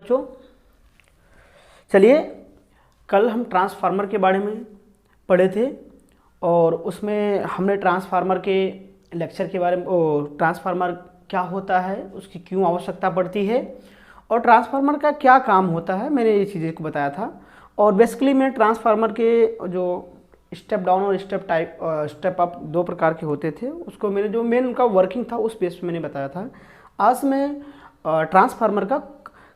बच्चों, चलिए कल हम ट्रांसफार्मर के बारे में पढ़े थे और उसमें हमने ट्रांसफार्मर के लेक्चर के बारे में, ट्रांसफार्मर क्या होता है, उसकी क्यों आवश्यकता पड़ती है और ट्रांसफार्मर का क्या काम होता है, मैंने ये चीज़ें को बताया था। और बेसिकली मैं ट्रांसफार्मर के जो स्टेप डाउन और स्टेप अप दो प्रकार के होते थे, उसको मैंने जो मेन उनका वर्किंग था उस बेस पे मैंने बताया था। आज मैं ट्रांसफार्मर का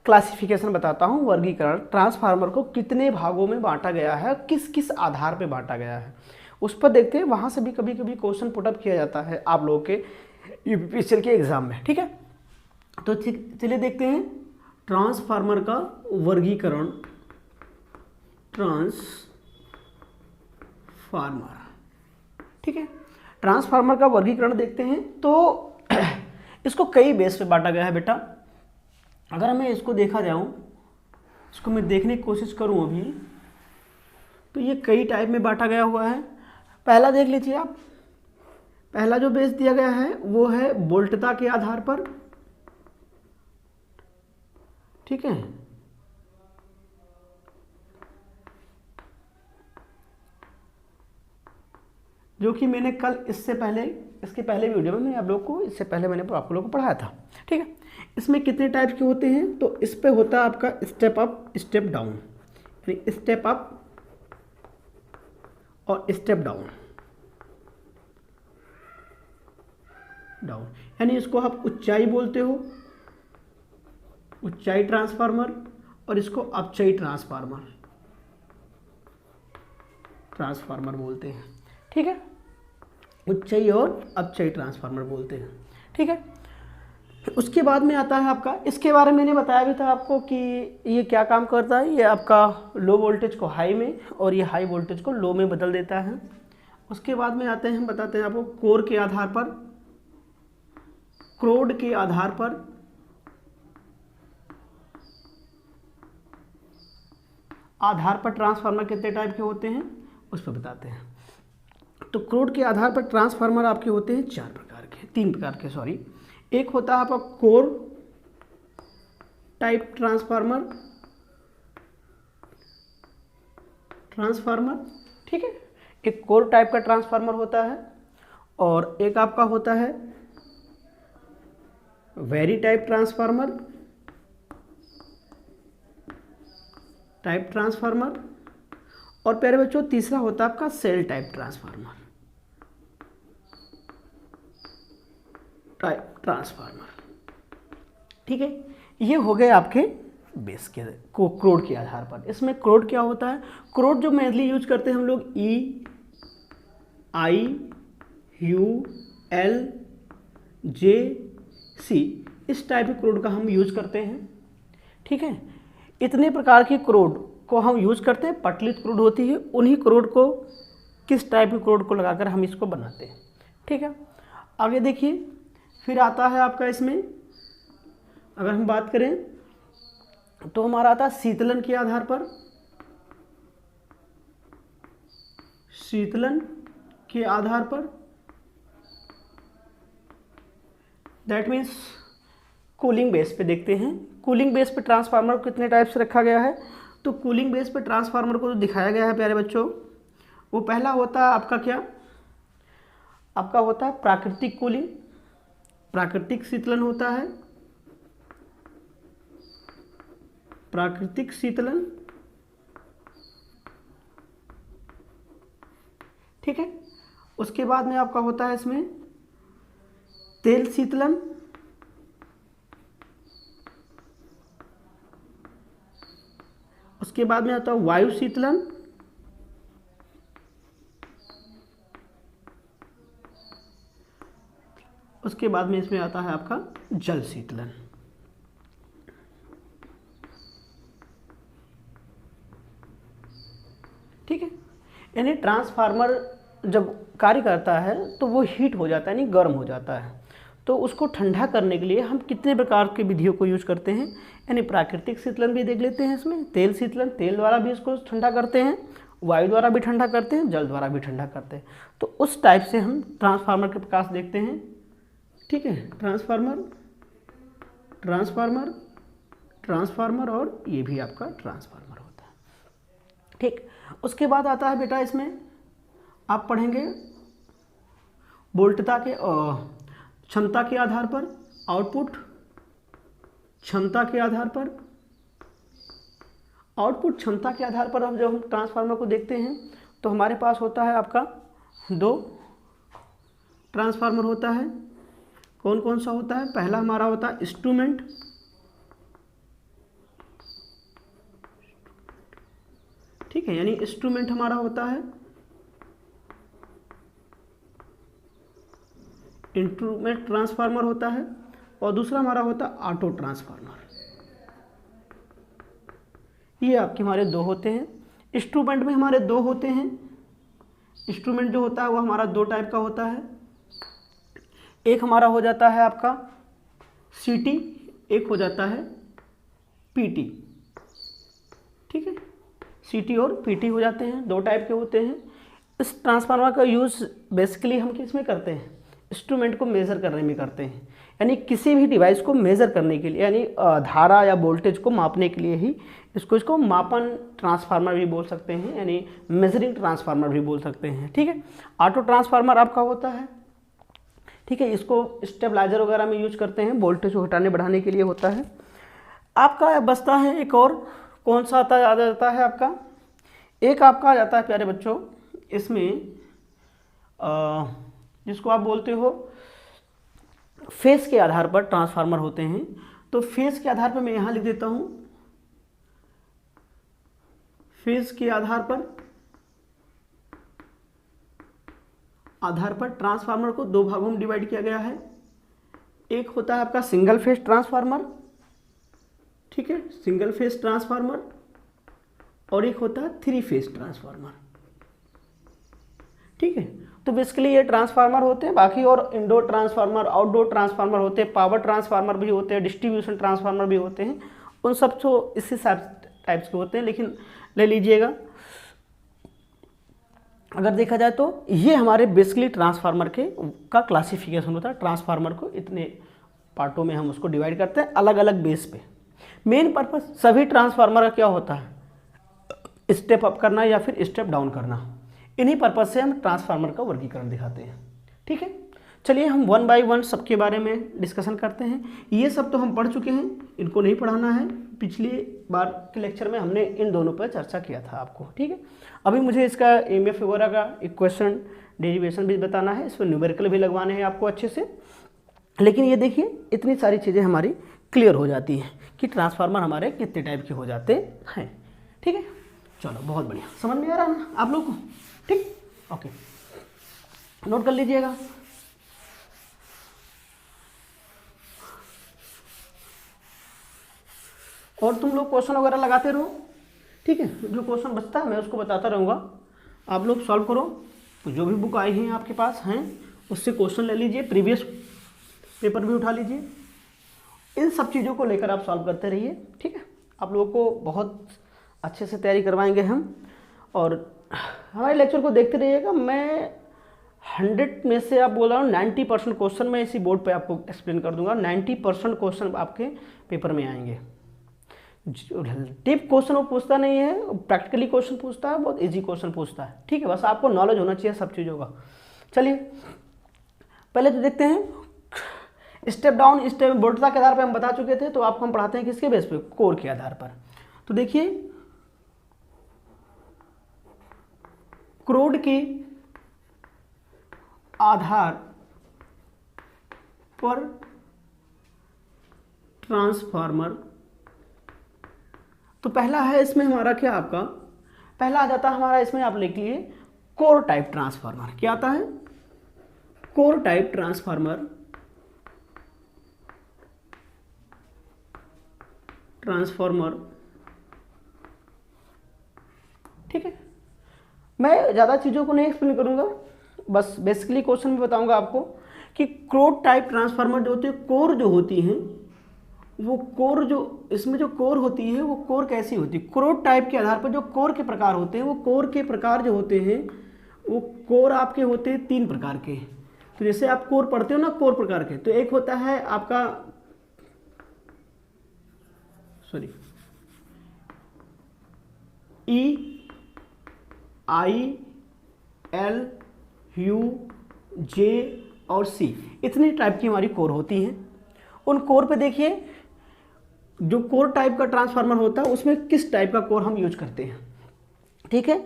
क्लासिफिकेशन बताता हूँ, वर्गीकरण, ट्रांसफार्मर को कितने भागों में बांटा गया है, किस किस आधार पे बांटा गया है, उस पर देखते हैं। वहाँ से भी कभी कभी क्वेश्चन पुटअप किया जाता है आप लोगों के यूपीपीसीएल के एग्जाम में, ठीक है। तो चलिए देखते हैं ट्रांसफार्मर का वर्गीकरण। ट्रांसफार्मर, ठीक है, ट्रांसफार्मर का वर्गीकरण देखते हैं। तो इसको कई बेस पे बांटा गया है बेटा। अगर मैं इसको देखा जाऊं, इसको मैं देखने की कोशिश करूं अभी, तो ये कई टाइप में बांटा गया हुआ है। पहला देख लीजिए आप, पहला जो बेस दिया गया है वो है वोल्टता के आधार पर, ठीक है। जो कि मैंने कल इसके पहले वीडियो में मैं आप लोग को, इससे पहले मैंने आप लोगों को पढ़ाया था, ठीक है। इसमें कितने टाइप के होते हैं, तो इस पे होता है आपका step up, step down, step up और स्टेप डाउन, यानी इसको आप ऊंचाई बोलते हो, ऊंचाई ट्रांसफार्मर, और इसको अपचाई ट्रांसफार्मर बोलते हैं, ठीक है। ऊंचाई और अपचाई ट्रांसफार्मर बोलते हैं, ठीक है। उसके बाद में आता है आपका, इसके बारे में मैंने बताया भी था आपको कि ये क्या काम करता है। ये आपका लो वोल्टेज को हाई में और ये हाई वोल्टेज को लो में बदल देता है। उसके बाद में आते हैं, हम बताते हैं आपको कोर के आधार पर, क्रोड के आधार पर ट्रांसफार्मर कितने टाइप के होते हैं उस पर बताते हैं। तो क्रोड के आधार पर ट्रांसफार्मर आपके होते हैं तीन प्रकार के सॉरी। एक होता है आपका कोर टाइप ट्रांसफार्मर, ठीक है, एक कोर टाइप का ट्रांसफार्मर होता है, और एक आपका होता है वेरी टाइप ट्रांसफार्मर, और प्यारे बच्चों तीसरा होता है आपका सेल टाइप ट्रांसफार्मर, ठीक है। ये हो गए आपके बेस के क्रोड के आधार पर। इसमें क्रोड क्या होता है, क्रोड जो मेनली यूज करते हैं हम लोग EIULJC, इस टाइप के क्रोड का हम यूज करते हैं, ठीक है। इतने प्रकार की क्रोड को हम यूज करते हैं, पटलित क्रोड होती है, उन्हीं क्रोड को, किस टाइप के क्रोड को लगाकर हम इसको बनाते हैं, ठीक है। आगे देखिए, फिर आता है आपका, इसमें अगर हम बात करें तो हमारा आता है शीतलन के आधार पर, दैट मीन्स कूलिंग बेस पे देखते हैं। कूलिंग बेस पे ट्रांसफार्मर को कितने टाइप से रखा गया है, तो कूलिंग बेस पे ट्रांसफार्मर को जो दिखाया गया है प्यारे बच्चों, वो पहला होता है आपका क्या, आपका होता है प्राकृतिक कूलिंग, प्राकृतिक शीतलन होता है, प्राकृतिक शीतलन, ठीक है। उसके बाद में आपका होता है इसमें तेल शीतलन, उसके बाद में आता है वायु शीतलन, उसके बाद में इसमें आता है आपका जल शीतलन, ठीक है। यानी ट्रांसफार्मर जब कार्य करता है तो वो हीट हो जाता है, यानी गर्म हो जाता है, तो उसको ठंडा करने के लिए हम कितने प्रकार की विधियों को यूज करते हैं, यानी प्राकृतिक शीतलन भी देख लेते हैं इसमें, तेल शीतलन, तेल द्वारा भी इसको ठंडा करते हैं, वायु द्वारा भी ठंडा करते हैं, जल द्वारा भी ठंडा करते हैं। तो उस टाइप से हम ट्रांसफार्मर के प्रकाश देखते हैं, ठीक है। ट्रांसफार्मर ट्रांसफार्मर और ये भी आपका ट्रांसफार्मर होता है। ठीक, उसके बाद आता है बेटा इसमें आप पढ़ेंगे वोल्टता के क्षमता के आधार पर, आउटपुट क्षमता के आधार पर, आउटपुट क्षमता के आधार पर हम जब हम ट्रांसफार्मर को देखते हैं तो हमारे पास होता है आपका 2 ट्रांसफार्मर होता है। कौन कौन सा होता है? पहला हमारा होता है इंस्ट्रूमेंट, ठीक है, यानी इंस्ट्रूमेंट हमारा होता है, इंस्ट्रूमेंट ट्रांसफार्मर होता है, और दूसरा हमारा होता है ऑटो ट्रांसफार्मर। ये आपके हमारे 2 होते हैं। इंस्ट्रूमेंट में हमारे 2 होते हैं। इंस्ट्रूमेंट जो होता है वो हमारा 2 टाइप का होता है। एक हमारा हो जाता है आपका सीटी, एक हो जाता है पीटी, ठीक है, सीटी और पीटी हो जाते हैं, 2 टाइप के होते हैं। इस ट्रांसफार्मर का यूज़ बेसिकली हम किस में करते हैं? इंस्ट्रूमेंट को मेज़र करने में करते हैं, यानी किसी भी डिवाइस को मेज़र करने के लिए, यानी धारा या वोल्टेज को मापने के लिए ही इसको मापन ट्रांसफार्मर भी बोल सकते हैं, यानी मेजरिंग ट्रांसफार्मर भी बोल सकते हैं, ठीक है। ऑटो ट्रांसफार्मर आपका होता है, ठीक है, इसको स्टेबलाइजर वगैरह में यूज करते हैं, वोल्टेज को घटाने बढ़ाने के लिए होता है। आपका बचता है एक और, कौन सा आ जाता है आपका? एक आपका आ जाता है प्यारे बच्चों इसमें जिसको आप बोलते हो फेस के आधार पर ट्रांसफार्मर होते हैं। तो फेस के आधार पर मैं यहाँ लिख देता हूँ, फेस के आधार पर ट्रांसफार्मर को 2 भागों में डिवाइड किया गया है। एक होता है आपका सिंगल फेस ट्रांसफार्मर, ठीक है, सिंगल फेस ट्रांसफार्मर, और एक होता है 3 फेस ट्रांसफार्मर, ठीक है। तो बेसिकली ये ट्रांसफार्मर होते हैं, बाकी और इंडोर ट्रांसफार्मर, आउटडोर ट्रांसफार्मर होते हैं, पावर ट्रांसफार्मर भी होते हैं, डिस्ट्रीब्यूशन ट्रांसफार्मर भी होते हैं, उन सब तो इसी टाइप्स के होते हैं। लेकिन ले लीजिएगा, अगर देखा जाए तो ये हमारे बेसिकली ट्रांसफार्मर का क्लासिफिकेशन होता है। ट्रांसफार्मर को इतने पार्टों में हम उसको डिवाइड करते हैं अलग अलग बेस पे। मेन पर्पस सभी ट्रांसफार्मर का क्या होता है? स्टेप अप करना या फिर स्टेप डाउन करना। इन्हीं पर्पज से हम ट्रांसफार्मर का वर्गीकरण दिखाते हैं, ठीक है। चलिए हम 1 बाय 1 सबके बारे में डिस्कशन करते हैं। ये सब तो हम पढ़ चुके हैं, इनको नहीं पढ़ाना है, पिछली बार के लेक्चर में हमने इन दोनों पर चर्चा किया था आपको, ठीक है। अभी मुझे इसका EMF वगैरह का इक्वेशन डेरिवेशन भी बताना है, इसमें न्यूमेरिकल भी लगवाने हैं आपको अच्छे से। लेकिन ये देखिए इतनी सारी चीज़ें हमारी क्लियर हो जाती हैं कि ट्रांसफार्मर हमारे कितने टाइप के हो जाते हैं, ठीक है। चलो बहुत बढ़िया, समझ में आ रहा है ना आप लोग को? ठीक, ओके, नोट कर लीजिएगा। और तुम लोग क्वेश्चन वगैरह लगाते रहो, ठीक है। जो क्वेश्चन बचता है मैं उसको बताता रहूँगा, आप लोग सॉल्व करो। तो जो भी बुक आई हैं आपके पास हैं उससे क्वेश्चन ले लीजिए, प्रीवियस पेपर भी उठा लीजिए, इन सब चीज़ों को लेकर आप सॉल्व करते रहिए, ठीक है। आप लोगों को बहुत अच्छे से तैयारी करवाएंगे हम, और हमारे लेक्चर को देखते रहिएगा। मैं 100 में से आप बोल रहा हूँ 90% क्वेश्चन मैं इसी बोर्ड पे आपको एक्सप्लेन कर दूंगा। 90% क्वेश्चन आपके पेपर में आएंगे। टिप क्वेश्चन वो पूछता नहीं है, प्रैक्टिकली क्वेश्चन पूछता है, बहुत इजी क्वेश्चन पूछता है, ठीक है। बस आपको नॉलेज होना चाहिए सब चीज़ों का। चलिए पहले तो देखते हैं स्टेप डाउन, स्टेप वोल्टता के आधार पर हम बता चुके थे, तो आपको हम पढ़ाते हैं किसके बेस पे? कोर के आधार पर। तो देखिए क्रोड के आधार पर ट्रांसफार्मर, तो पहला है इसमें हमारा क्या, आपका पहला आ जाता है हमारा इसमें, आप लिख लिए कोर टाइप ट्रांसफार्मर। क्या आता है? कोर टाइप ट्रांसफार्मर, ठीक है। मैं ज़्यादा चीज़ों को नहीं एक्सप्लेन करूँगा, बस बेसिकली क्वेश्चन में बताऊँगा आपको कि क्रोड टाइप ट्रांसफार्मर जो होते हैं, कोर जो होती हैं, वो कोर जो इसमें जो कोर होती है वो कोर कैसी होती है? क्रोड टाइप के आधार पर जो कोर के प्रकार होते हैं, वो कोर के प्रकार जो होते हैं वो कोर आपके होते हैं 3 प्रकार के। तो जैसे आप कोर पढ़ते हो ना, कोर प्रकार के, तो एक होता है आपका sorry E I L U J और C, इतनी टाइप की हमारी कोर होती हैं। उन कोर पे देखिए जो कोर टाइप का ट्रांसफार्मर होता है उसमें किस टाइप का कोर हम यूज करते हैं, ठीक है।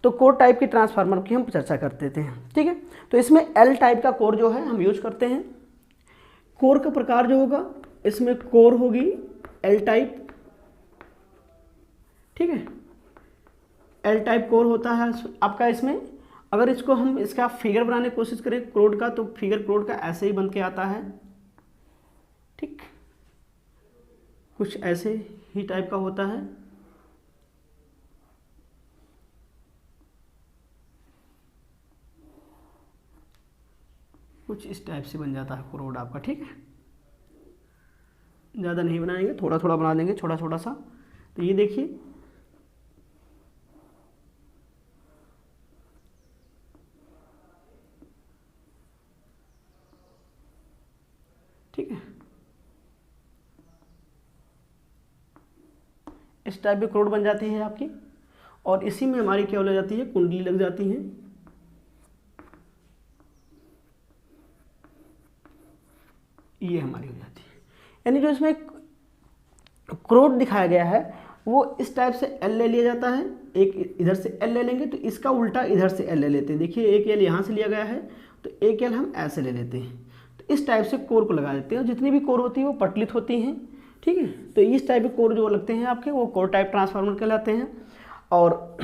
तो कोर टाइप की ट्रांसफार्मर की हम चर्चा करते थे, ठीक है। तो इसमें एल टाइप का कोर जो है हम यूज करते हैं। कोर का प्रकार जो होगा इसमें कोर होगी एल टाइप, ठीक है। एल टाइप कोर होता है आपका। इसमें अगर इसको हम इसका फिगर बनाने की कोशिश करें क्रोड का, तो फिगर क्रोड का ऐसे ही बन के आता है, ठीक, कुछ ऐसे ही टाइप का होता है। कुछ इस टाइप से बन जाता है क्रोड आपका, ठीक है। ज़्यादा नहीं बनाएंगे, थोड़ा थोड़ा बना देंगे, छोटा छोटा सा। तो ये देखिए ठीक है, इस टाइप की क्रोड बन जाती है आपकी। और इसी में हमारी क्या हो जाती है, कुंडली लग जाती है। ये हमारी हो जाती है, यानी जो इसमें क्रोड दिखाया गया है वो इस टाइप से एल ले लिया जाता है। एक इधर से एल ले लेंगे तो इसका उल्टा इधर से एल ले लेते हैं। देखिए एक एल यहाँ से लिया गया है तो एक एल हम ऐसे ले लेते हैं। तो इस टाइप से कोर को लगा देते हैं। और जितनी भी कोर होती है वो पटलित होती हैं, ठीक है। तो इस टाइप के कोर जो लगते हैं आपके वो कोर टाइप ट्रांसफार्मर कहलाते हैं। और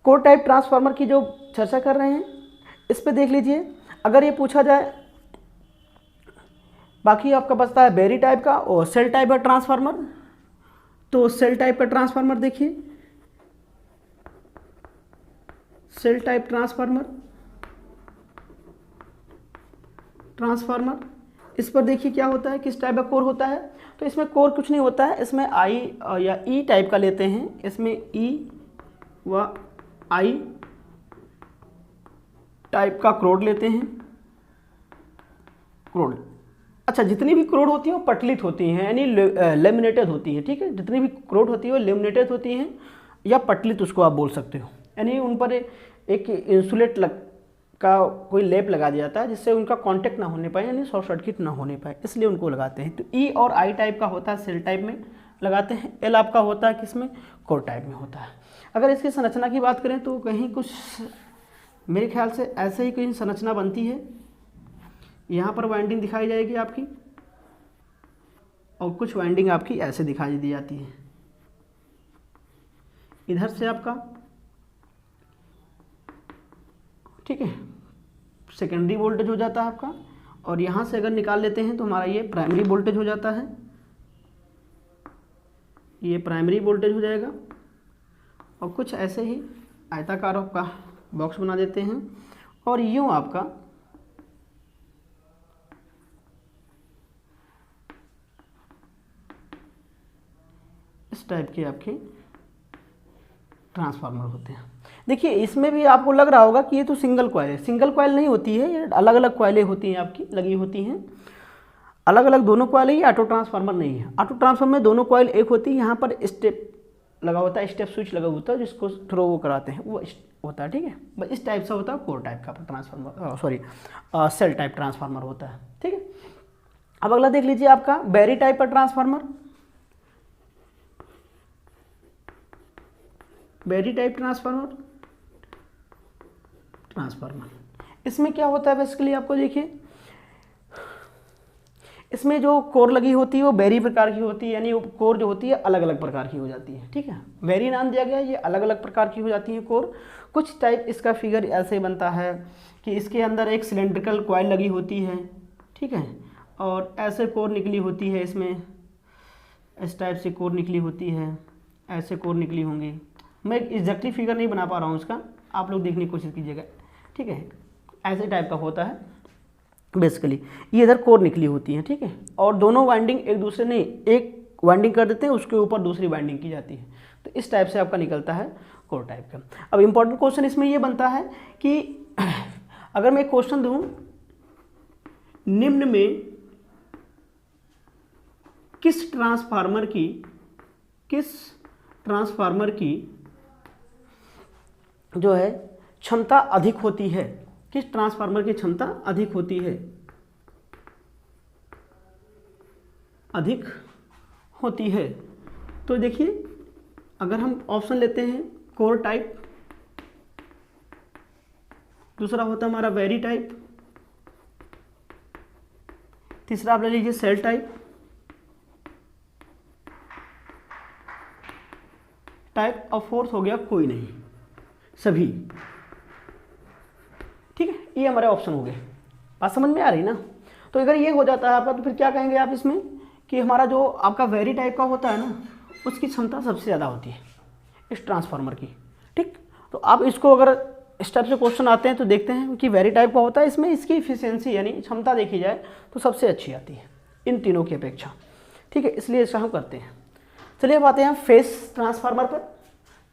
कोर टाइप ट्रांसफार्मर की जो चर्चा कर रहे हैं इस पे देख लीजिए। अगर ये पूछा जाए, बाकी आपका बचता है बेरी टाइप का और सेल टाइप का ट्रांसफार्मर। तो सेल टाइप का ट्रांसफार्मर देखिए, सेल टाइप ट्रांसफार्मर इस पर देखिए क्या होता है, किस टाइप का कोर होता है। तो इसमें कोर कुछ नहीं होता है, इसमें आई या ई टाइप का लेते हैं। इसमें ई व आई टाइप का क्रोड लेते हैं, क्रोड। अच्छा, जितनी भी क्रोड होती है वो पटलित होती हैं, यानी लेमिनेटेड होती हैं, ठीक है। जितनी भी क्रोड होती है वो लेमिनेटेड होती हैं या पटलित उसको आप बोल सकते हो। यानी उन पर एक इंसुलेट का कोई लेप लगा दिया जाता है जिससे उनका कांटेक्ट ना होने पाए, यानी शॉर्ट सर्किट ना होने पाए, इसलिए उनको लगाते हैं। तो ई और आई टाइप का होता है सेल टाइप में लगाते हैं। एल आपका होता है किसमें, कोर टाइप में होता है। अगर इसकी संरचना की बात करें तो कहीं कुछ मेरे ख्याल से ऐसे ही कोई संरचना बनती है। यहाँ पर वाइंडिंग दिखाई जाएगी आपकी और कुछ वाइंडिंग आपकी ऐसे दिखाई दी जाती है। इधर से आपका, ठीक है, सेकेंडरी वोल्टेज हो जाता है आपका। और यहाँ से अगर निकाल लेते हैं तो हमारा ये प्राइमरी वोल्टेज हो जाता है, ये प्राइमरी वोल्टेज हो जाएगा। और कुछ ऐसे ही आयताकार का बॉक्स बना देते हैं और यूँ आपका इस टाइप के आपके ट्रांसफार्मर होते हैं। देखिए इसमें भी आपको लग रहा होगा कि ये तो सिंगल कॉइल है। सिंगल कॉइल नहीं होती है, ये अलग अलग कॉइलें होती हैं आपकी, लगी होती हैं अलग अलग दोनों कॉइल है। ये ऑटो ट्रांसफार्मर नहीं है। ऑटो ट्रांसफार्मर में दोनों कॉइल एक होती है, यहाँ पर स्टेप लगा होता है, स्टेप स्विच लगा होता है जिसको थ्रो वो कराते हैं, वो होता है, ठीक है। बस इस टाइप से होता है कोर टाइप का transformer, sorry shell type transformer होता है, ठीक है। अब अगला देख लीजिए आपका बेरी टाइप का ट्रांसफार्मर। बेरी टाइप ट्रांसफार्मर इसमें क्या होता है बेसिकली, आपको देखिए इसमें जो कोर लगी होती है वो बेरी प्रकार की होती है, यानी वो कोर जो होती है अलग अलग प्रकार की हो जाती है, ठीक है। बेरी नाम दिया गया है, ये अलग अलग प्रकार की हो जाती है कोर। कुछ टाइप इसका फिगर ऐसे बनता है कि इसके अंदर एक सिलेंड्रिकल कॉइल लगी होती है, ठीक है। और ऐसे कोर निकली होती है, इसमें इस टाइप से कोर निकली होती है, ऐसे कोर निकली होंगी। मैं एग्जैक्टली फिगर नहीं बना पा रहा हूँ उसका, आप लोग देखने की कोशिश कीजिएगा, ठीक है। ऐसे टाइप का होता है बेसिकली, ये इधर कोर निकली होती है, ठीक है। और दोनों वाइंडिंग एक दूसरे नहीं, एक वाइंडिंग कर देते हैं उसके ऊपर दूसरी वाइंडिंग की जाती है। तो इस टाइप से आपका निकलता है कोर टाइप का। अब इम्पॉर्टेंट क्वेश्चन इसमें ये बनता है कि अगर मैं एक क्वेश्चन दूँ, निम्न में किस ट्रांसफार्मर की जो है क्षमता अधिक होती है, किस ट्रांसफार्मर की क्षमता अधिक होती है, अधिक होती है। तो देखिए अगर हम ऑप्शन लेते हैं कोर टाइप, दूसरा होता है हमारा वेरी टाइप, तीसरा आप ले लीजिए सेल टाइप, टाइप और फोर्थ हो गया कोई नहीं, सभी। ठीक है, ये हमारे ऑप्शन हो गए। बात समझ में आ रही ना। तो अगर ये हो जाता है आपका तो फिर क्या कहेंगे आप इसमें कि हमारा जो आपका वेरी टाइप का होता है ना, उसकी क्षमता सबसे ज़्यादा होती है इस ट्रांसफार्मर की। ठीक, तो आप इसको अगर इस टाइप से क्वेश्चन आते हैं तो देखते हैं कि वेरी टाइप का होता है, इसमें इसकी इफिशियंसी यानी क्षमता देखी जाए तो सबसे अच्छी आती है इन तीनों की अपेक्षा। ठीक है, इसलिए इसका हम करते हैं। चलिए अब आते हैं फेस ट्रांसफार्मर पर।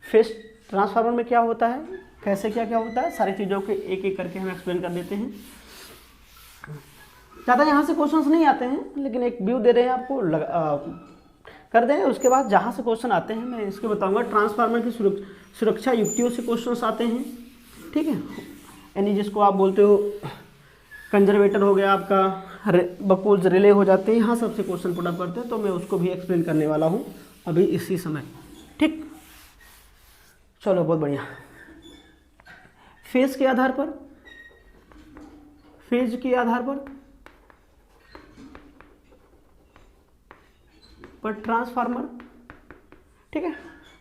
फेस ट्रांसफार्मर में क्या होता है, कैसे क्या क्या होता है, सारी चीज़ों के एक एक करके हम एक्सप्लेन कर देते हैं। ज़्यादा यहाँ से क्वेश्चंस नहीं आते हैं, लेकिन एक व्यू दे रहे हैं आपको, कर दें। उसके बाद जहाँ से क्वेश्चन आते हैं मैं इसके बताऊंगा। ट्रांसफार्मर की सुरक्षा युक्तियों से क्वेश्चंस आते हैं। ठीक है, यानी जिसको आप बोलते हो कंजर्वेटर हो गया आपका, बकूल्स रिले हो जाते हैं, यहाँ सबसे क्वेश्चन पुट अप करते हैं, तो मैं उसको भी एक्सप्लेन करने वाला हूँ अभी इसी समय। ठीक, चलो बहुत बढ़िया। फेज के आधार पर, फेज के आधार पर ट्रांसफार्मर, ठीक है,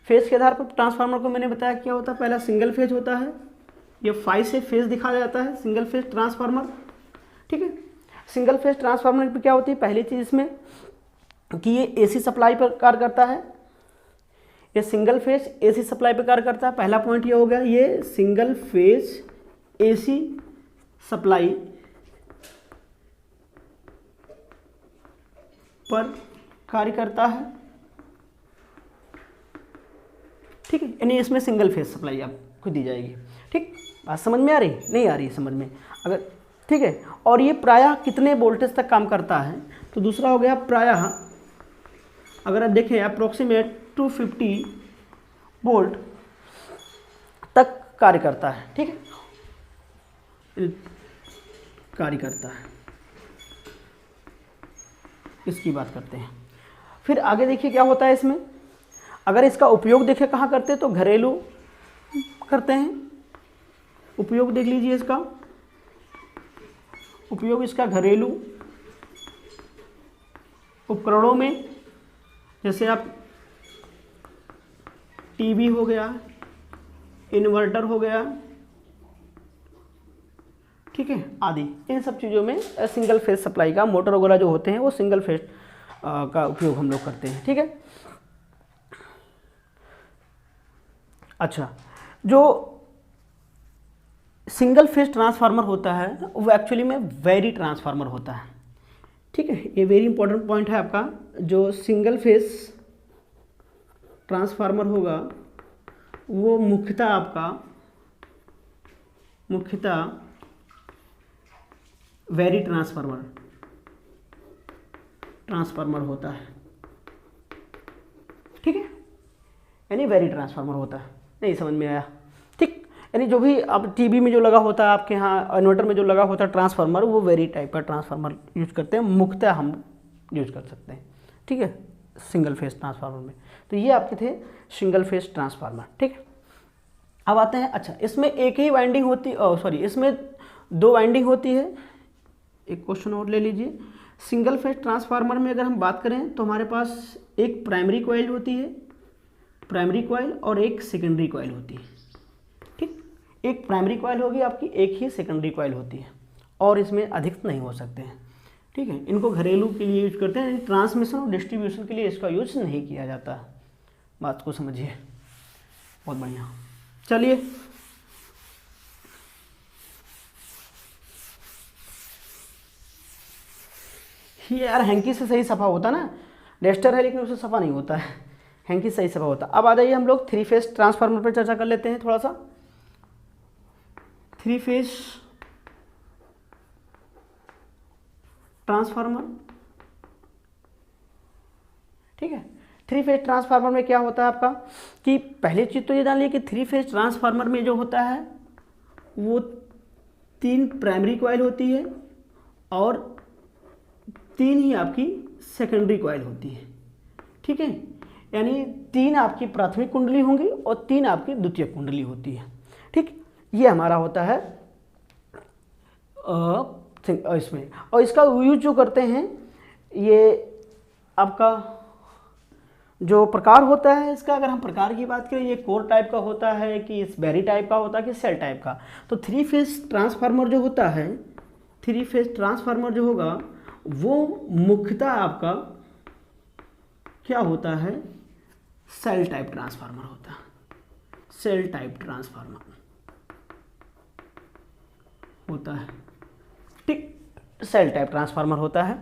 फेज के आधार पर ट्रांसफार्मर को मैंने बताया क्या होता है। पहला सिंगल फेज होता है, ये 5 से फेज दिखाया जाता है, सिंगल फेज ट्रांसफार्मर। ठीक है, सिंगल फेज ट्रांसफार्मर में क्या होती है, पहली चीज़ इसमें कि ये एसी सप्लाई पर कार्य करता है, ये सिंगल फेज एसी सप्लाई पर कार्य करता है। पहला पॉइंट ये हो गया, ये सिंगल फेज एसी सप्लाई पर कार्य करता है। ठीक है, यानी इसमें सिंगल फेज सप्लाई आपको दी जाएगी। ठीक, बात समझ में आ रही, नहीं आ रही है समझ में अगर, ठीक है। और ये प्रायः कितने वोल्टेज तक काम करता है, तो दूसरा हो गया प्रायः, अगर आप देखें अप्रोक्सीमेट 250 वोल्ट तक कार्य करता है। ठीक है, कार्य करता है, इसकी बात करते हैं। फिर आगे देखिए क्या होता है इसमें, अगर इसका उपयोग देखें कहाँ करते हैं, तो घरेलू करते हैं। उपयोग देख लीजिए, इसका उपयोग इसका घरेलू उपकरणों में, जैसे आप टीवी हो गया, इन्वर्टर हो गया, ठीक है, आदि इन सब चीज़ों में सिंगल फेज सप्लाई का, मोटर वगैरह जो होते हैं वो सिंगल फेज का उपयोग हम लोग करते हैं। ठीक है, अच्छा, जो सिंगल फेज ट्रांसफार्मर होता है वो एक्चुअली में वेरी ट्रांसफार्मर होता है। ठीक है, ये वेरी इंपॉर्टेंट पॉइंट है आपका। जो सिंगल फेज ट्रांसफार्मर होगा वो मुख्यतः वेरी ट्रांसफार्मर होता है। ठीक है, यानी वेरी ट्रांसफार्मर होता है। नहीं समझ में आया? ठीक, यानी जो भी अब टीवी में जो लगा होता है आपके यहाँ, इन्वर्टर में जो लगा होता है ट्रांसफार्मर, वो वेरी टाइप का ट्रांसफार्मर यूज करते हैं, मुख्यतः हम यूज कर सकते हैं। ठीक है, सिंगल फेज ट्रांसफार्मर में। तो ये आपके थे सिंगल फेज ट्रांसफार्मर। ठीक है, अब आते हैं, अच्छा इसमें एक ही वाइंडिंग होती, सॉरी इसमें 2 वाइंडिंग होती है। एक क्वेश्चन और ले लीजिए। सिंगल फेज ट्रांसफार्मर में अगर हम बात करें तो हमारे पास एक प्राइमरी कॉइल होती है, प्राइमरी कॉइल, और एक सेकेंडरी कॉइल होती है। ठीक, एक प्राइमरी कॉइल होगी आपकी, एक ही सेकेंडरी कॉइल होती है, और इसमें अधिक नहीं हो सकते हैं। ठीक है, इनको घरेलू के लिए यूज करते हैं, ट्रांसमिशन और डिस्ट्रीब्यूशन के लिए इसका यूज नहीं किया जाता। बात को समझिए, बहुत बढ़िया। चलिए ये यार हैंकी से सही सफा होता ना, डेस्टर है लेकिन उससे सफा नहीं होता है, हैंकी सही सफा होता। अब आ जाइए हम लोग 3 फेज ट्रांसफार्मर पर चर्चा कर लेते हैं थोड़ा सा। 3 फेज ट्रांसफार्मर, ठीक है। थ्री फेज ट्रांसफार्मर में क्या होता है आपका कि पहली चीज़ तो ये जान लीजिए कि थ्री फेज ट्रांसफार्मर में जो होता है वो 3 प्राइमरी कॉइल होती है और 3 ही आपकी सेकेंडरी कॉइल होती है, ठीक है। यानी 3 आपकी प्राथमिक कुंडली होंगी और 3 आपकी द्वितीयक कुंडली होती है, ठीक। ये हमारा होता है इसमें। और इसका यूज जो करते हैं ये आपका जो प्रकार होता है इसका, अगर हम प्रकार की बात करें, ये कोर टाइप का होता है कि बैरी टाइप का होता है कि सेल टाइप का। तो थ्री फेज ट्रांसफार्मर जो होता है, थ्री फेज ट्रांसफार्मर जो होगा वो मुख्यतः आपका क्या होता है, सेल टाइप ट्रांसफार्मर होता है, सेल टाइप ट्रांसफार्मर होता है, ठीक, सेल टाइप ट्रांसफार्मर होता है।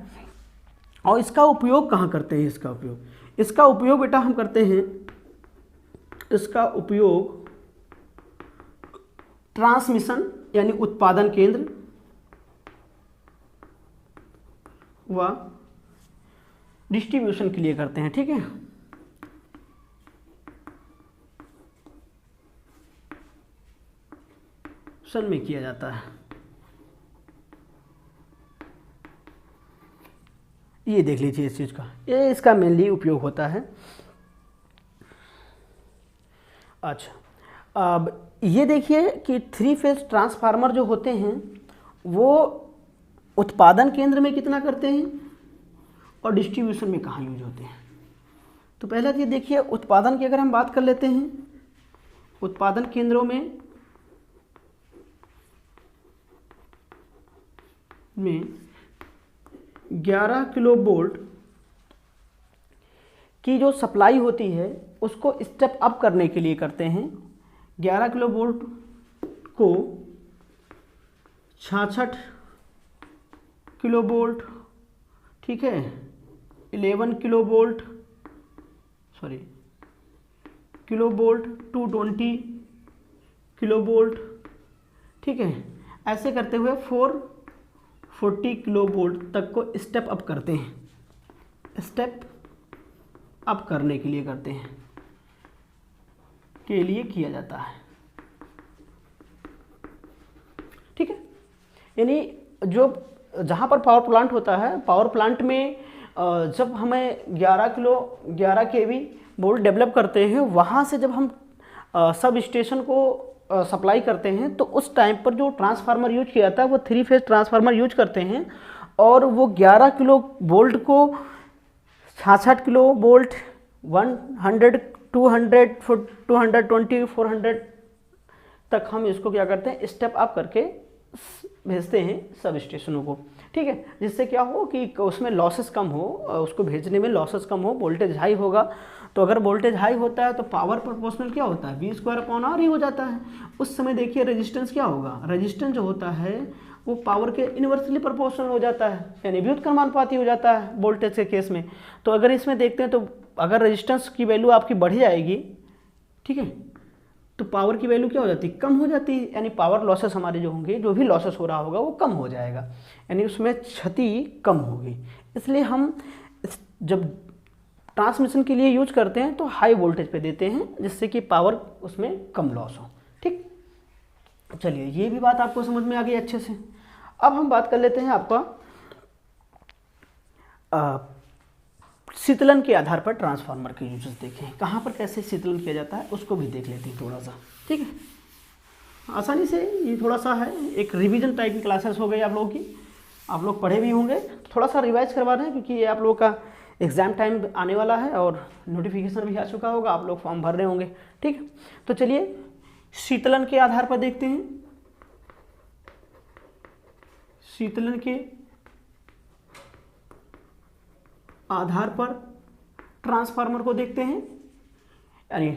और इसका उपयोग कहाँ करते हैं, इसका उपयोग बेटा हम करते हैं, इसका उपयोग ट्रांसमिशन यानी उत्पादन केंद्र व डिस्ट्रीब्यूशन के लिए करते हैं, ठीक है। सन में किया जाता है, ये देख लीजिए इस चीज़ का, ये इसका मेनली उपयोग होता है। अच्छा, अब ये देखिए कि थ्री फेज ट्रांसफार्मर जो होते हैं वो उत्पादन केंद्र में कितना करते हैं और डिस्ट्रीब्यूशन में कहाँ यूज होते हैं। तो पहला चीज़ देखिए, उत्पादन की अगर हम बात कर लेते हैं, उत्पादन केंद्रों में 11 किलो वोल्ट की जो सप्लाई होती है उसको स्टेप अप करने के लिए करते हैं। 11 किलो वोल्ट को 66 किलो वोल्ट, ठीक है, 11 kilo volt, sorry kilo volt, 220 kilo volt, ठीक है, ऐसे करते हुए 440 किलो वोल्ट तक को स्टेप अप करते हैं, स्टेप अप करने के लिए करते हैं, के लिए किया जाता है, ठीक है। यानी जो जहाँ पर पावर प्लांट होता है, पावर प्लांट में जब हमें 11 केवी वोल्ट डेवलप करते हैं, वहाँ से जब हम सब स्टेशन को सप्लाई करते हैं तो उस टाइम पर जो ट्रांसफार्मर यूज किया जाता है वो थ्री फेज ट्रांसफार्मर यूज करते हैं। और वो 11 किलो वोल्ट को 66 किलो वोल्ट, 100, 200, 220, 400 तक हम इसको क्या करते हैं, स्टेप अप करके भेजते हैं सब स्टेशनों को, ठीक है। जिससे क्या हो कि उसमें लॉसेस कम हो, उसको भेजने में लॉसेस कम हो, वोल्टेज हाई होगा। तो अगर वोल्टेज हाई होता है तो पावर प्रोपोर्शनल क्या होता है, V² ही हो जाता है। उस समय देखिए रेजिस्टेंस क्या होगा, रेजिस्टेंस जो होता है वो पावर के इन्वर्सली प्रोपोर्शनल हो जाता है, यानी व्युत्क्रमानुपाती हो जाता है वोल्टेज के केस में। तो अगर इसमें देखते हैं तो अगर रेजिस्टेंस की वैल्यू आपकी बढ़ जाएगी, ठीक है, तो पावर की वैल्यू क्या हो जाती है, कम हो जाती है। यानी पावर लॉसेस हमारे जो होंगे, जो भी लॉसेस हो रहा होगा वो कम हो जाएगा, यानी उसमें क्षति कम होगी। इसलिए हम जब ट्रांसमिशन के लिए यूज करते हैं तो हाई वोल्टेज पे देते हैं, जिससे कि पावर उसमें कम लॉस हो, ठीक। चलिए, ये भी बात आपको समझ में आ गई अच्छे से। अब हम बात कर लेते हैं आपका शीतलन के आधार पर ट्रांसफार्मर के यूजेस देखें, कहाँ पर कैसे शीतलन किया जाता है उसको भी देख लेते हैं थोड़ा सा, ठीक है। आसानी से ये थोड़ा सा है, एक रिवीजन टाइप की क्लासेस हो गई आप लोगों की, आप लोग पढ़े भी होंगे, थोड़ा सा रिवाइज करवा रहे हैं क्योंकि ये आप लोगों का एग्ज़ाम टाइम आने वाला है और नोटिफिकेशन भी आ चुका होगा, आप लोग फॉर्म भर रहे होंगे, ठीक है। तो चलिए शीतलन के आधार पर देखते हैं, शीतलन के आधार पर ट्रांसफार्मर को देखते हैं, यानी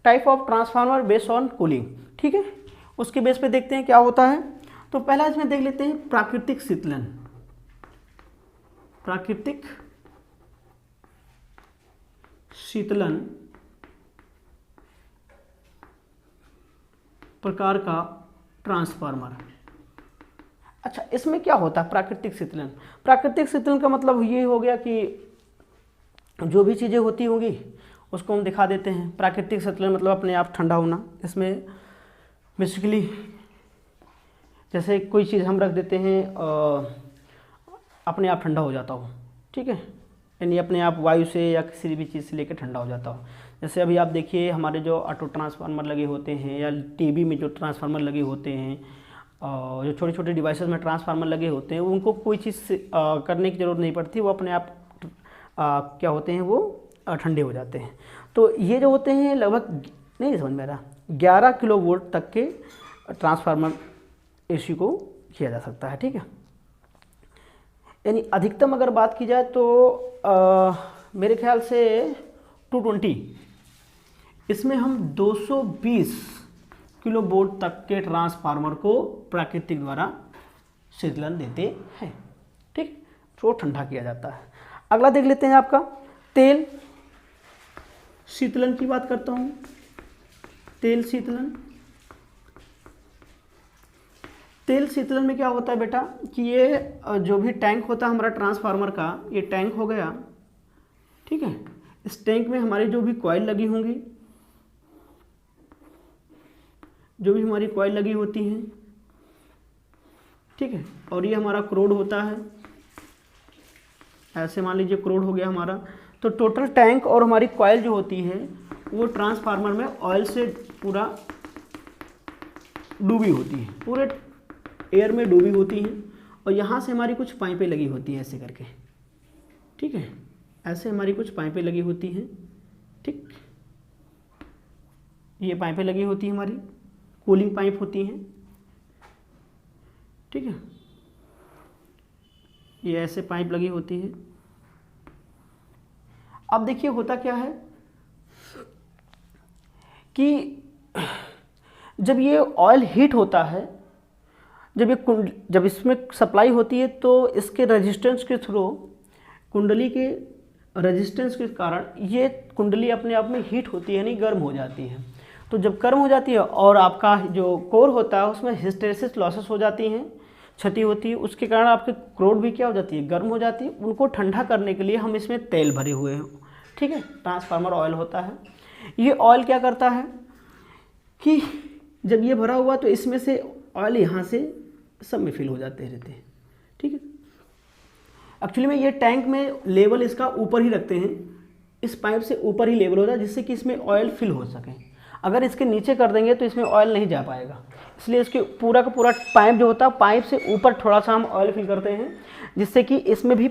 type of transformer based on cooling, ठीक है। उसके बेस पे देखते हैं क्या होता है। तो पहला इसमें देख लेते हैं प्राकृतिक शीतलन, प्राकृतिक शीतलन प्रकार का ट्रांसफार्मर। अच्छा, इसमें क्या होता है प्राकृतिक शीतलन, प्राकृतिक शीतलन का मतलब ये हो गया कि जो भी चीज़ें होती होंगी उसको हम दिखा देते हैं। प्राकृतिक शीतलन मतलब अपने आप ठंडा होना। इसमें बेसिकली जैसे कोई चीज़ हम रख देते हैं अपने आप ठंडा हो जाता हो, ठीक है, यानी अपने आप वायु से या किसी भी चीज़ से लेकर ठंडा हो जाता हो। जैसे अभी आप देखिए हमारे जो ऑटो ट्रांसफार्मर लगे होते हैं या टीवी में जो ट्रांसफार्मर लगे होते हैं, जो छोटे छोटे डिवाइसेस में ट्रांसफार्मर लगे होते हैं, उनको कोई चीज़ करने की ज़रूरत नहीं पड़ती, वो अपने आप क्या होते हैं, वो ठंडे हो जाते हैं। तो ये जो होते हैं लगभग, नहीं समझ में आ रहा, 11 किलो वोल्ट तक के ट्रांसफार्मर एसी को किया जा सकता है, ठीक है। यानी अधिकतम अगर बात की जाए तो मेरे ख्याल से 220, इसमें हम 220 किलो वोल्ट तक के ट्रांसफार्मर को प्राकृतिक द्वारा शीतलन देते हैं, ठीक, तो ठंडा किया जाता है। अगला देख लेते हैं आपका तेल शीतलन की बात करता हूँ। तेल शीतलन, तेल शीतलन में क्या होता है बेटा कि ये जो भी टैंक होता है हमारा ट्रांसफार्मर का, ये टैंक हो गया, ठीक है। इस टैंक में हमारी जो भी कॉइल लगी होंगी, जो भी हमारी कॉइल लगी होती हैं, ठीक है, और ये हमारा क्रोड होता है, ऐसे मान लीजिए क्रोड हो गया हमारा। तो टोटल टैंक और हमारी कॉइल जो होती है वो ट्रांसफार्मर में ऑयल से पूरा डूबी होती है, पूरे एयर में डूबी होती हैं, और यहाँ से हमारी कुछ पाइपें लगी होती हैं ऐसे करके, ठीक है, ऐसे हमारी कुछ पाइपें लगी होती हैं, ठीक, ये पाइपें लगी होती हैं हमारी, कूलिंग पाइप होती हैं, ठीक है, ये ऐसे पाइप लगी होती है। अब देखिए होता क्या है कि जब ये ऑयल हीट होता है, जब इसमें सप्लाई होती है, तो इसके रेजिस्टेंस के थ्रू, कुंडली के रेजिस्टेंस के कारण ये कुंडली अपने आप में हीट होती है, यानी गर्म हो जाती है। तो जब गर्म हो जाती है और आपका जो कोर होता है उसमें हिस्टेरेसिस लॉसेस हो जाती हैं, क्षति होती है, उसके कारण आपके क्रोड भी क्या हो जाती है, गर्म हो जाती है। उनको ठंडा करने के लिए हम इसमें तेल भरे हुए हैं, ठीक है, ट्रांसफार्मर ऑयल होता है। ये ऑयल क्या करता है कि जब ये भरा हुआ तो इसमें से ऑयल यहाँ से सब में फिल हो जाते रहते हैं, ठीक है। एक्चुअली में ये टैंक में लेवल इसका ऊपर ही रखते हैं, इस पाइप से ऊपर ही लेवल होता है जिससे कि इसमें ऑयल फिल हो सके। अगर इसके नीचे कर देंगे तो इसमें ऑयल नहीं जा पाएगा, इसलिए इसके पूरा का पूरा पाइप जो होता है, पाइप से ऊपर थोड़ा सा हम ऑयल फिल करते हैं जिससे कि इसमें भी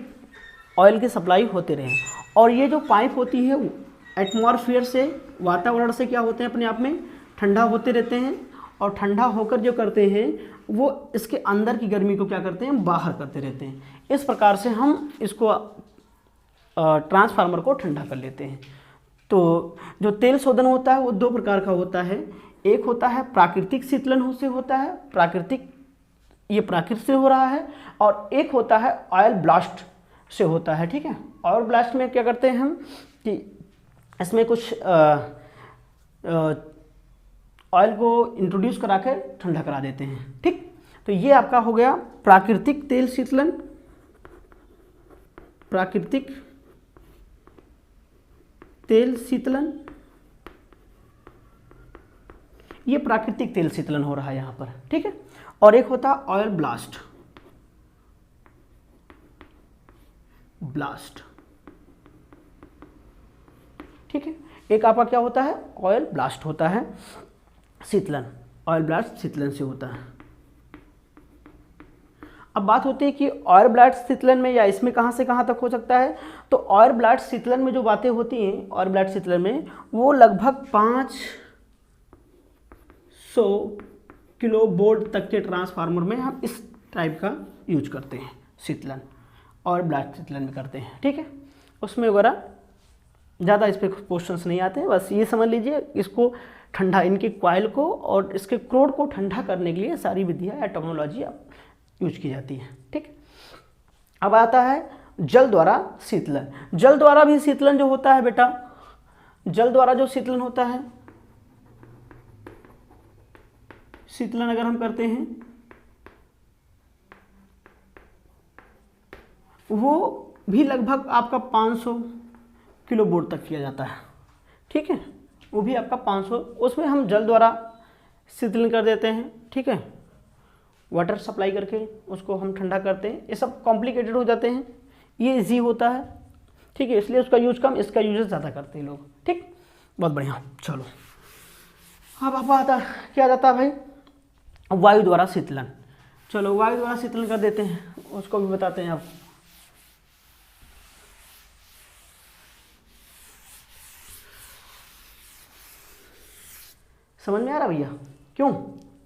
ऑयल की सप्लाई होते रहे। और ये जो पाइप होती है एटमॉस्फेयर से, वातावरण से क्या होते हैं, अपने आप में ठंडा होते रहते हैं, और ठंडा होकर जो करते हैं वो इसके अंदर की गर्मी को क्या करते हैं, बाहर करते रहते हैं। इस प्रकार से हम इसको ट्रांसफार्मर को ठंडा कर लेते हैं। तो जो तेल शोधन होता है वो दो प्रकार का होता है, एक होता है प्राकृतिक शीतलन से होता है, प्राकृतिक, ये प्राकृतिक से हो रहा है, और एक होता है ऑयल ब्लास्ट से होता है, ठीक है। ऑयल ब्लास्ट में क्या करते हैं हम कि इसमें कुछ ऑयल को इंट्रोड्यूस करा कर ठंडा करा देते हैं, ठीक। तो ये आपका हो गया प्राकृतिक तेल शीतलन, प्राकृतिक तेल शीतलन, ये प्राकृतिक तेल शीतलन हो रहा है यहाँ पर, ठीक है। और एक होता है ऑयल ब्लास्ट, ठीक है। एक आपका क्या होता है, ऑयल ब्लास्ट होता है शीतलन, ऑयल ब्लास्ट शीतलन से होता है। अब बात होती है कि ऑयल ब्लास्ट शीतलन में या इसमें कहाँ से कहाँ तक हो सकता है। तो ऑयल ब्लास्ट शीतलन में जो बातें होती हैं, ऑयल ब्लास्ट शीतलन में वो लगभग 500 किलो वोल्ट तक के ट्रांसफार्मर में हम इस टाइप का यूज करते हैं, शीतलन ऑयल ब्लास्ट शीतलन में करते हैं, ठीक है। उसमें वगैरह ज़्यादा इस पर क्वेश्चंस नहीं आते हैं, बस ये समझ लीजिए इसको ठंडा, इनके कॉइल को और इसके क्रोड को ठंडा करने के लिए सारी विधियाँ या टेक्नोलॉजी यूज की जाती है, ठीक। अब आता है जल द्वारा शीतलन। जल द्वारा भी शीतलन जो होता है बेटा, जल द्वारा जो शीतलन होता है, शीतलन अगर हम करते हैं वो भी लगभग आपका 500 किलो वोल्ट तक किया जाता है। ठीक है, वो भी आपका 500, उसमें हम जल द्वारा शीतलन कर देते हैं। ठीक है, वाटर सप्लाई करके उसको हम ठंडा करते हैं। ये सब कॉम्प्लिकेटेड हो जाते हैं, ये इजी होता है। ठीक है, इसलिए उसका यूज कम, इसका यूज ज़्यादा करते हैं लोग। ठीक, बहुत बढ़िया। चलो अब आप आता क्या जाता है भाई, वायु द्वारा शीतलन। चलो वायु द्वारा शीतलन कर देते हैं, उसको भी बताते हैं आपको। समझ में आ रहा भैया? क्यों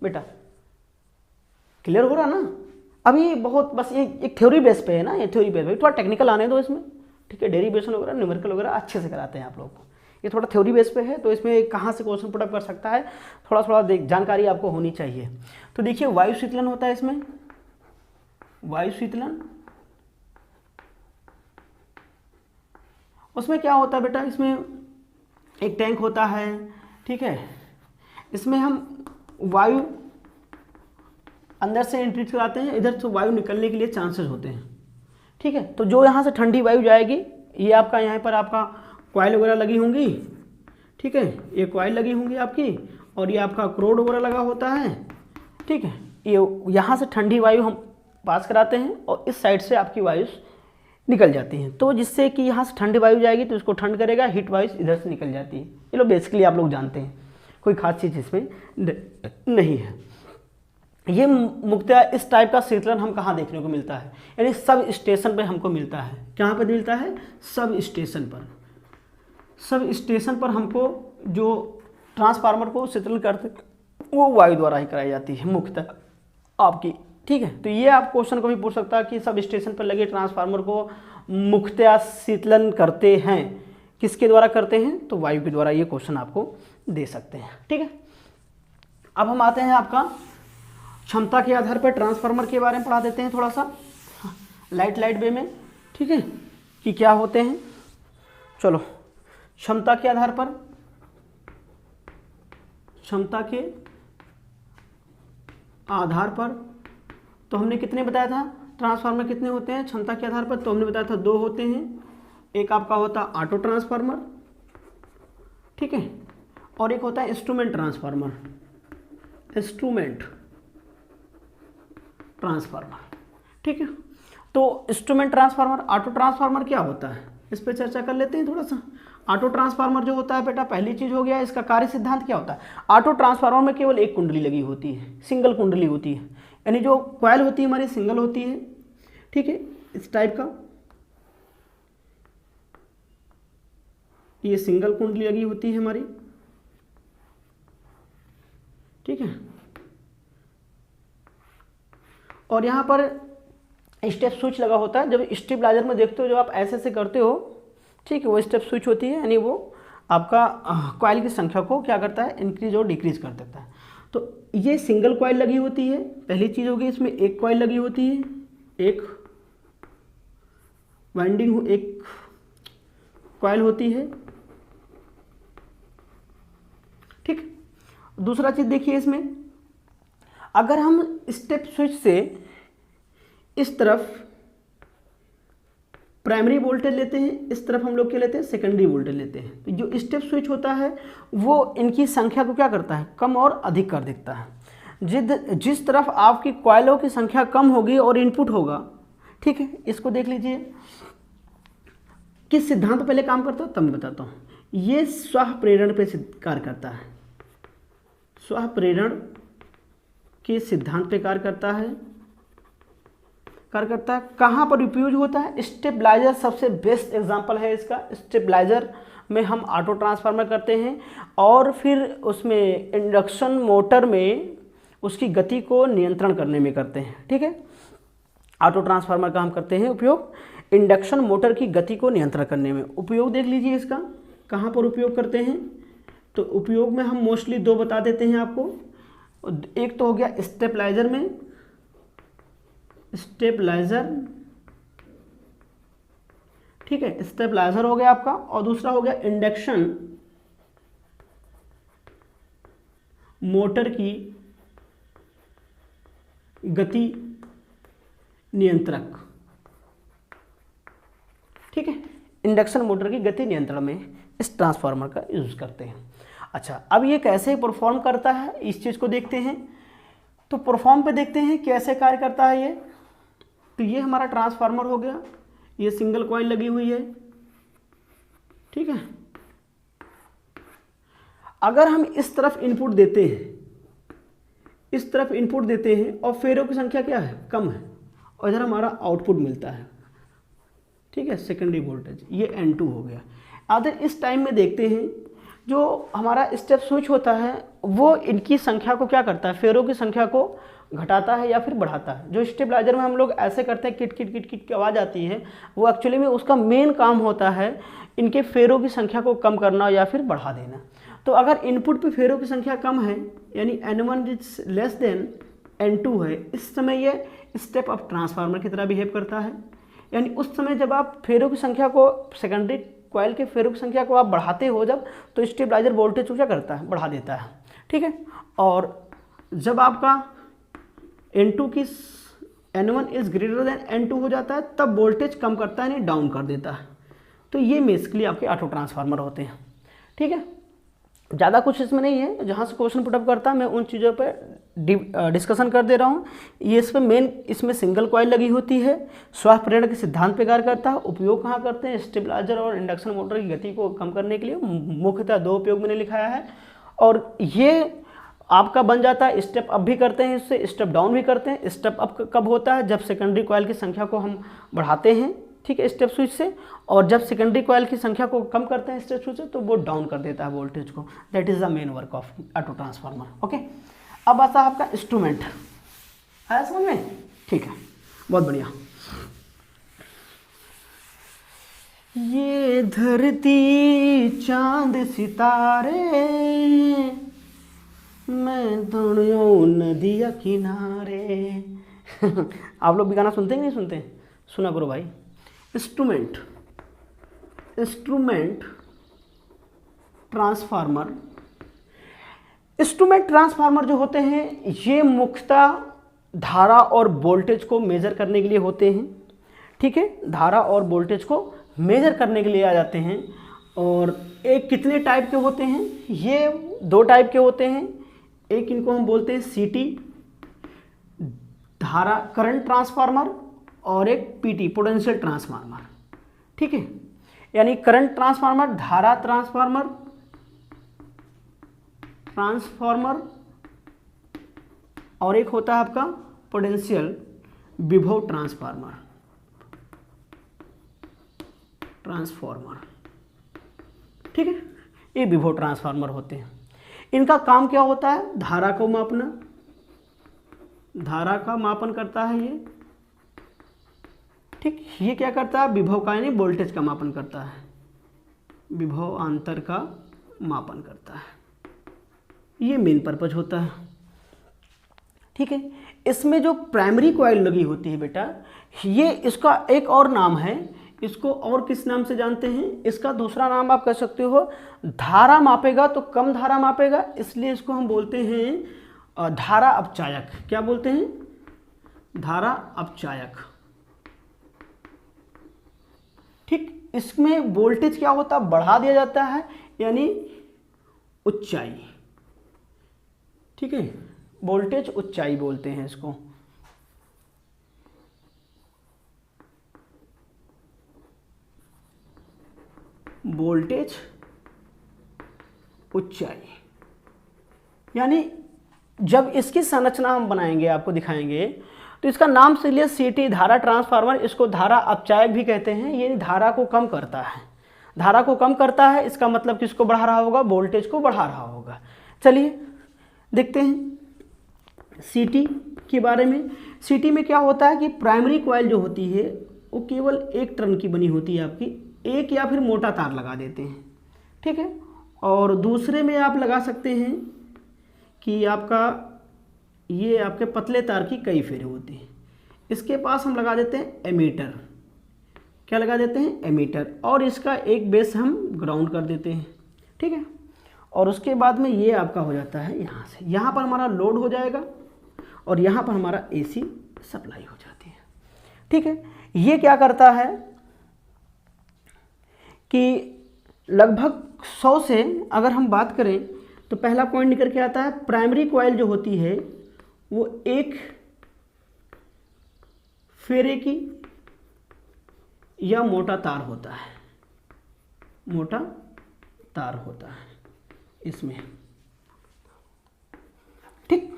बेटा, क्लियर हो रहा ना? अभी बहुत बस ये एक थ्योरी बेस पे है ना, ये थ्योरी बेस पे, थोड़ा टेक्निकल आने दो इसमें। ठीक है, डेरिवेशन वगैरह न्यूमेरिकल वगैरह अच्छे से कराते हैं आप लोग को। ये थोड़ा थ्योरी बेस पे है, तो इसमें कहाँ से क्वेश्चन पुटअप कर सकता है, थोड़ा थोड़ा जानकारी आपको होनी चाहिए। तो देखिए वायु शीतलन होता है इसमें, वायु शीतलन। उसमें क्या होता है बेटा, इसमें एक टैंक होता है। ठीक है, इसमें हम वायु अंदर से एंट्री कराते हैं, इधर से वायु निकलने के लिए चांसेस होते हैं। ठीक है, तो जो यहाँ से ठंडी वायु जाएगी, ये आपका यहाँ पर आपका कॉइल वगैरह लगी होंगी। ठीक है, ये कॉइल लगी होंगी आपकी, और ये आपका क्रोड वगैरह लगा होता है। ठीक है, ये यहाँ से ठंडी वायु हम पास कराते हैं और इस साइड से आपकी वायु निकल जाती है। तो जिससे कि यहाँ से ठंडी वायु जाएगी तो इसको ठंड करेगा, हीट वायु इधर से निकल जाती है। ये लो बेसिकली आप लोग जानते हैं, कोई खास चीज़ इसमें नहीं है। ये मुख्यतः इस टाइप का शीतलन हम कहाँ देखने को मिलता है, यानी सब स्टेशन पे हमको मिलता है। कहाँ पर मिलता है? सब स्टेशन पर। सब स्टेशन पर हमको जो ट्रांसफार्मर को शीतलन करते वो वायु द्वारा ही कराई जाती है मुख्यतः आपकी। ठीक है, तो ये आप क्वेश्चन को भी पूछ सकता है कि सब स्टेशन पर लगे ट्रांसफार्मर को मुख्यतः शीतलन करते हैं, किसके द्वारा करते हैं? तो वायु के द्वारा। ये क्वेश्चन आपको दे सकते हैं। ठीक है, अब हम आते हैं आपका क्षमता के आधार पर ट्रांसफार्मर के बारे में पढ़ा देते हैं थोड़ा सा लाइट वे में। ठीक है, कि क्या होते हैं। चलो क्षमता के आधार पर, क्षमता के आधार पर तो हमने कितने बताया था, ट्रांसफार्मर कितने होते हैं क्षमता के आधार पर? तो हमने बताया था 2 होते हैं। एक आपका होता है ऑटो ट्रांसफार्मर, ठीक है, और एक होता है इंस्ट्रूमेंट ट्रांसफार्मर, इंस्ट्रूमेंट ट्रांसफार्मर। ठीक है, तो इंस्ट्रूमेंट ट्रांसफार्मर, ऑटो ट्रांसफार्मर क्या होता है, इस पर चर्चा कर लेते हैं थोड़ा सा। ऑटो ट्रांसफार्मर जो होता है बेटा, पहली चीज हो गया इसका कार्य सिद्धांत क्या होता है। ऑटो ट्रांसफार्मर में केवल एक कुंडली लगी होती है, सिंगल कुंडली होती है, यानी जो कॉइल होती है हमारी सिंगल होती है। ठीक है, इस टाइप का ये सिंगल कुंडली लगी होती है हमारी। ठीक है, और यहाँ पर स्टेप स्विच लगा होता है। जब स्टेबलाइजर में देखते हो, जब आप ऐसे ऐसे करते हो, ठीक है, वो स्टेप स्विच होती है, यानी वो आपका कॉइल की संख्या को क्या करता है, इंक्रीज और डिक्रीज कर देता है। तो ये सिंगल कॉइल लगी होती है, पहली चीज होगी। इसमें एक कॉइल लगी होती है, एक वाइंडिंग, एक कॉइल होती है। ठीक, दूसरा चीज देखिए इसमें, अगर हम स्टेप स्विच से इस तरफ प्राइमरी वोल्टेज लेते हैं, इस तरफ हम लोग क्या लेते हैं, सेकेंडरी वोल्टेज लेते हैं, तो जो स्टेप स्विच होता है वो इनकी संख्या को क्या करता है, कम और अधिक कर देता है। जिस तरफ आपकी कॉइलों की संख्या कम होगी और इनपुट होगा, ठीक है, इसको देख लीजिए किस सिद्धांत पहले काम करता है तब मैं बताता हूँ। ये स्वः प्रेरण पे कार्य करता है, स्वः प्रेरण के सिद्धांत पे कार्य करता है। कहाँ पर उपयोग होता है, स्टेबलाइजर सबसे बेस्ट एग्जांपल है इसका। स्टेबलाइजर में हम ऑटो ट्रांसफार्मर करते हैं और फिर उसमें इंडक्शन मोटर में उसकी गति को नियंत्रण करने में करते हैं। ठीक है, ऑटो ट्रांसफार्मर का हम करते हैं उपयोग इंडक्शन मोटर की गति को नियंत्रण करने में। उपयोग देख लीजिए इसका, कहाँ पर उपयोग करते हैं। तो उपयोग में हम मोस्टली 2 बता देते हैं आपको। एक तो हो गया स्टेबलाइजर में, स्टेबलाइजर, ठीक है, स्टेबलाइजर हो गया आपका, और दूसरा हो गया इंडक्शन मोटर की गति नियंत्रक। ठीक है, इंडक्शन मोटर की गति नियंत्रण में इस ट्रांसफार्मर का यूज़ करते हैं। अच्छा, अब ये कैसे परफॉर्म करता है इस चीज़ को देखते हैं। तो परफॉर्म पे देखते हैं कैसे कार्य करता है ये। तो ये हमारा ट्रांसफार्मर हो गया, ये सिंगल कॉइल लगी हुई है, ठीक है। अगर हम इस तरफ इनपुट देते हैं, इस तरफ इनपुट देते हैं और फेरों की संख्या क्या है, कम है, और इधर हमारा आउटपुट मिलता है, ठीक है, सेकेंडरी वोल्टेज, ये N2 हो गया। अगर इस टाइम में देखते हैं जो हमारा स्टेप स्विच होता है वो इनकी संख्या को क्या करता है, फेरों की संख्या को घटाता है या फिर बढ़ाता है। जो स्टेबलाइजर में हम लोग ऐसे करते हैं किट किट किट किट की आवाज़ आती है, वो एक्चुअली में उसका मेन काम होता है इनके फेरों की संख्या को कम करना या फिर बढ़ा देना। तो अगर इनपुट पे फेरों की संख्या कम है यानी N1 is less than N2 है, इस समय ये स्टेप अप ट्रांसफार्मर की तरह बिहेव करता है। यानी उस समय जब आप फेरों की संख्या को, सेकेंडरी कॉइल के फेरों की संख्या को आप बढ़ाते हो जब, तो स्टेबलाइजर वोल्टेज को क्या करता है, बढ़ा देता है, ठीक है। और जब आपका N2 की N1 is greater than N2 हो जाता है तब वोल्टेज कम करता है, यानी डाउन कर देता है। तो ये बेसिकली आपके ऑटो ट्रांसफार्मर होते हैं, ठीक है। ज़्यादा कुछ इसमें नहीं है, जहाँ से क्वेश्चन पुटअप करता है मैं उन चीज़ों पे डिस्कशन कर दे रहा हूँ। ये इस पर मेन, इसमें सिंगल कॉइल लगी होती है, स्वास्थ्य प्रेरणा के सिद्धांत पे कार्य करता है। उपयोग कहाँ करते हैं, स्टेबलाइजर और इंडक्शन मोटर की गति को कम करने के लिए। मुख्यतः 2 उपयोग मैंने लिखाया है। और ये आपका बन जाता है, स्टेप अप भी करते हैं इससे, स्टेप डाउन भी करते हैं। स्टेप अप कब होता है, जब सेकेंडरी कॉइल की संख्या को हम बढ़ाते हैं, ठीक है, स्टेप स्विच से, और जब सेकेंडरी कॉइल की संख्या को कम करते हैं स्टेप स्विच से तो वो डाउन कर देता है वोल्टेज को। That is the main work of auto transformer. Okay, अब आता है आपका इंस्ट्रूमेंट, आया समझ में, ठीक है, बहुत बढ़िया। ये धरती चांद सितारे, मैं दोनों नदिया किनारे। आप लोग भी गाना सुनते हैं कि नहीं सुनते, सुना करो भाई। इंस्ट्रूमेंट ट्रांसफार्मर, इंस्ट्रूमेंट ट्रांसफार्मर जो होते हैं ये मुख्यतः धारा और वोल्टेज को मेजर करने के लिए होते हैं, ठीक है। धारा और वोल्टेज को मेजर करने के लिए आ जाते हैं। और एक कितने टाइप के होते हैं, ये 2 टाइप के होते हैं। एक इनको हम बोलते हैं CT, धारा करंट ट्रांसफार्मर, और एक PT, पोटेंशियल ट्रांसफार्मर, ठीक है। यानी करंट ट्रांसफार्मर, धारा ट्रांसफार्मर, और एक होता है आपका पोटेंशियल विभव ट्रांसफार्मर, ठीक है। ये विभव ट्रांसफार्मर होते हैं। इनका काम क्या होता है, धारा को मापना, धारा का मापन करता है ये, ठीक। ये क्या करता है, विभव का यानी वोल्टेज का मापन करता है, विभव अंतर का मापन करता है। ये मेन पर्पज होता है, ठीक है। इसमें जो प्राइमरी कॉइल लगी होती है बेटा, ये इसका एक और नाम है, इसको और किस नाम से जानते हैं, इसका दूसरा नाम आप कह सकते हो, धारा मापेगा तो कम धारा मापेगा, इसलिए इसको हम बोलते हैं धारा अपचायक। क्या बोलते हैं, धारा अपचायक, ठीक। इसमें वोल्टेज क्या होता है, बढ़ा दिया जाता है, यानी ऊंचाई, ठीक है, वोल्टेज ऊंचाई बोलते हैं इसको। वोल्टेज ऊंचाई, यानी जब इसकी संरचना हम बनाएंगे, आपको दिखाएंगे, तो इसका नाम से लिए CT, धारा ट्रांसफार्मर, इसको धारा अपचायक भी कहते हैं। ये धारा को कम करता है, धारा को कम करता है, इसका मतलब किसको बढ़ा रहा होगा, वोल्टेज को बढ़ा रहा होगा। चलिए देखते हैं CT के बारे में। CT में क्या होता है कि प्राइमरी कॉइल जो होती है वो केवल एक टर्न की बनी होती है, आपकी एक या फिर मोटा तार लगा देते हैं, ठीक है। और दूसरे में आप लगा सकते हैं कि आपका ये आपके पतले तार की कई फेरे होते हैं। इसके पास हम लगा देते हैं एमीटर, क्या लगा देते हैं, एमीटर, और इसका एक बेस हम ग्राउंड कर देते हैं, ठीक है। और उसके बाद में ये आपका हो जाता है यहाँ से, यहाँ पर हमारा लोड हो जाएगा और यहाँ पर हमारा AC सप्लाई हो जाती है, ठीक है। ये क्या करता है, कि लगभग 100 से अगर हम बात करें तो पहला पॉइंट निकल के आता है, प्राइमरी कॉइल जो होती है वो एक फेरे की या मोटा तार होता है, मोटा तार होता है इसमें। ठीक,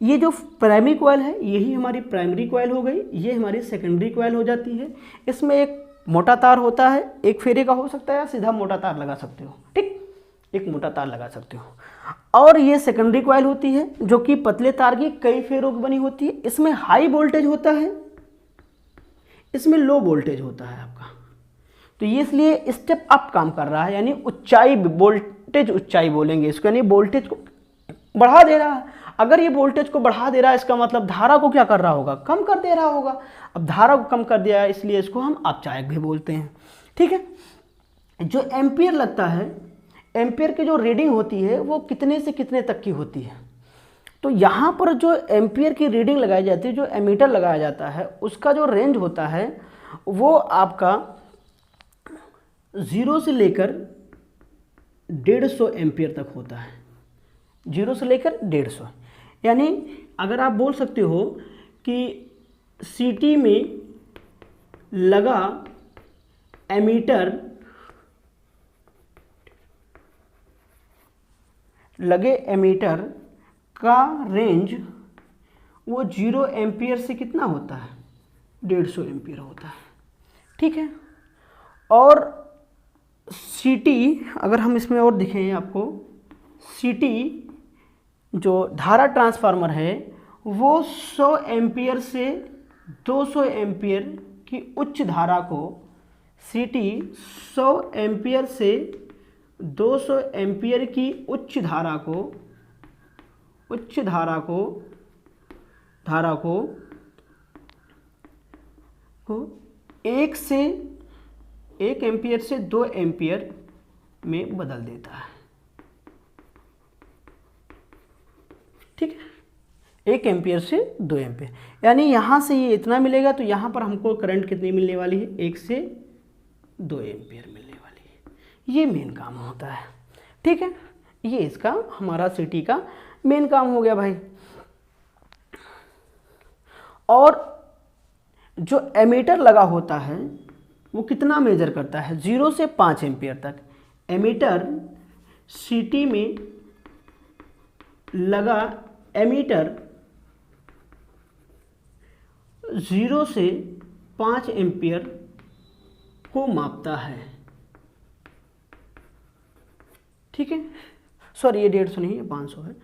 ये जो प्राइमरी कॉइल है यही हमारी प्राइमरी कॉइल हो गई, ये हमारी सेकेंडरी कॉइल हो जाती है। इसमें एक मोटा तार होता है, एक फेरे का हो सकता है या सीधा मोटा तार लगा सकते हो। ठीक, एक मोटा तार लगा सकते हो। और ये सेकेंडरी कॉइल होती है जो कि पतले तार की कई फेरों की बनी होती है। इसमें हाई वोल्टेज होता है, इसमें लो वोल्टेज होता है आपका। तो ये इसलिए स्टेप अप काम कर रहा है, यानी ऊंचाई, वोल्टेज ऊंचाई बोलेंगे इसको, यानी वोल्टेज को बढ़ा दे रहा है। अगर ये वोल्टेज को बढ़ा दे रहा है इसका मतलब धारा को क्या कर रहा होगा, कम कर दे रहा होगा। अब धारा को कम कर दिया है इसलिए इसको हम अपचायक भी बोलते हैं। ठीक है, जो एम्पियर लगता है, एम्पियर की जो रीडिंग होती है वो कितने से कितने तक की होती है। तो यहाँ पर जो एम्पियर की रीडिंग लगाई जाती है, जो एमीटर लगाया जाता है, उसका जो रेंज होता है वो आपका 0 से लेकर 150 एम्पियर तक होता है। 0 से लेकर 150, यानी अगर आप बोल सकते हो कि सीटी में लगा एमीटर, लगे एमीटर का रेंज वो 0 एम्पियर से कितना होता है, 150 एम्पियर होता है। ठीक है, और सीटी अगर हम इसमें और दिखें आपको, सीटी जो धारा ट्रांसफार्मर है वो 100 एम्पियर से 200 एम्पियर की उच्च धारा को, सीटी 100 एम्पियर से 200 एम्पियर की उच्च धारा को 1 एम्पियर से 2 एम्पियर में बदल देता है। ठीक है, 1 एम्पियर से 2 एम्पियर, यानी यहाँ से ये इतना मिलेगा तो यहाँ पर हमको करंट कितनी मिलने वाली है, 1 से 2 एम्पियर मिलने वाली है। ये मेन काम होता है। ठीक है, ये इसका हमारा सीटी का मेन काम हो गया भाई। और जो एमीटर लगा होता है वो कितना मेजर करता है, 0 से 5 एम्पियर तक। एमीटर, सीटी में लगा एमीटर 0 से 5 एम्पियर को मापता है। ठीक है, सॉरी ये 150 नहीं है, 500 है।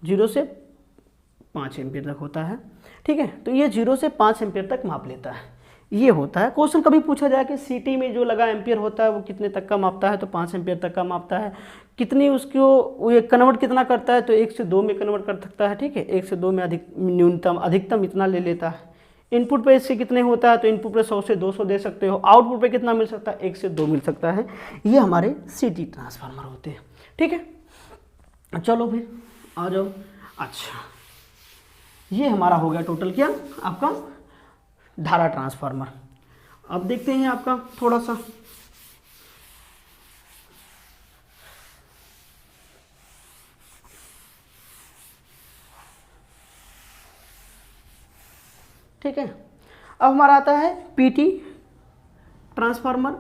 0 से 5 एम्पियर तक होता है। ठीक है, तो ये 0 से 5 एम्पियर तक माप लेता है। ये होता है। क्वेश्चन कभी पूछा जाए कि सीटी में जो लगा एम्पियर होता है वो कितने तक का मापता है, तो 5 एम्पियर तक का मापता है। कितनी उसको ये कन्वर्ट कितना करता है, तो 1 से 2 में कन्वर्ट कर सकता है। ठीक है, 1 से 2 में न्यूनतम, अधिकतम इतना ले लेता है। इनपुट पे इससे कितने होता है, तो इनपुट पे 100 से 200 दे सकते हो। आउटपुट पे कितना मिल सकता है, 1 से 2 मिल सकता है। ये हमारे सीटी ट्रांसफार्मर होते हैं। ठीक है, चलो फिर आ जाओ। अच्छा, ये हमारा हो गया टोटल क्या, आपका धारा ट्रांसफार्मर। अब देखते हैं आपका थोड़ा सा ठीक है। अब हमारा आता है पीटी ट्रांसफार्मर।